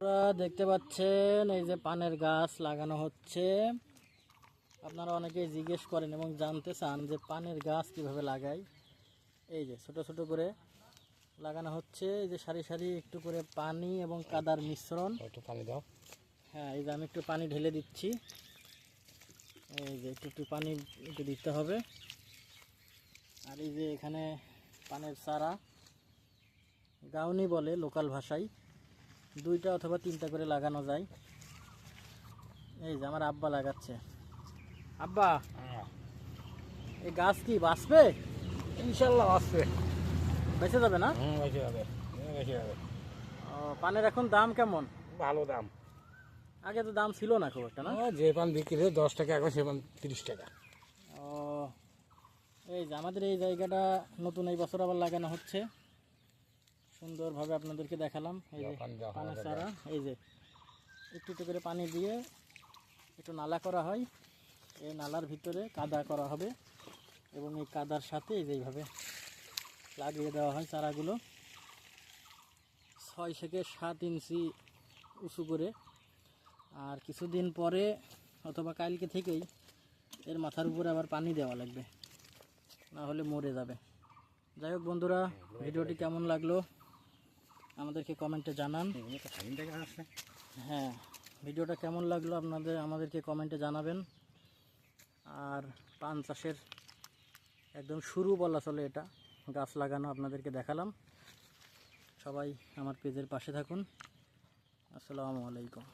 আপনারা দেখতে পাচ্ছেন এই যে পানের গাছ লাগানো হচ্ছে। আপনারা অনেকেই জিজ্ঞেস করেন এবং জানতে চান যে পানের গাছ কিভাবে লাগাই। এই যে ছোট ছোট করে লাগানো হচ্ছে, এই যে সারি সারি একটু করে পানি এবং কাদার মিশ্রণ। একটু পানি দাও। হ্যাঁ, এই যে আমি একটু পানি ঢেলে দিচ্ছি। এই যে একটু একটু পানি একটু দিতে হবে। আর এই যে এখানে পানের চারা, গাউনি বলে লোকাল ভাষায়, 2টা অথবা 3টা করে লাগানো যায়। এই যে আমার আব্বা লাগাচ্ছে। আব্বা, এই গাছ কি বাঁচবে? ইনশাল্লাহ আসবে, বেঁচে যাবে না? বেশি হবে, বেশি হবে। ও, পানের এখন দাম কেমন? ভালো দাম। আগে তো দাম ছিল না খুব একটা, না? যে পান বিক্রি হয় 10 টাকা, এখন সে পান 30 টাকা। ও, এই যে আমাদের এই জায়গাটা নতুন এই বছর আবার লাগানো হচ্ছে। সুন্দরভাবে আপনাদেরকে দেখালাম। এই যে পানের চারা, এই যে একটু একটু করে পানি দিয়ে একটু নালা করা হয়। এই নালার ভিতরে কাদা করা হবে এবং এই কাদার সাথে এই যে এইভাবে লাগিয়ে দেওয়া হয় চারাগুলো 6 থেকে 7 ইঞ্চি উঁচু করে। আর কিছুদিন পরে অথবা কালকে থেকেই এর মাথার উপরে আবার পানি দেওয়া লাগবে, না হলে মরে যাবে। যাই হোক বন্ধুরা, ভিডিওটি কেমন লাগলো আমাদেরকে কমেন্টে জানান। হ্যাঁ, ভিডিওটা কেমন লাগলো আমাদেরকে কমেন্টে জানাবেন। আর পান চাষের একদম শুরু বলা চলে, এটা গাছ লাগানো আপনাদেরকে দেখালাম। সবাই আমার পেজের পাশে থাকুন। আসসালামু আলাইকুম।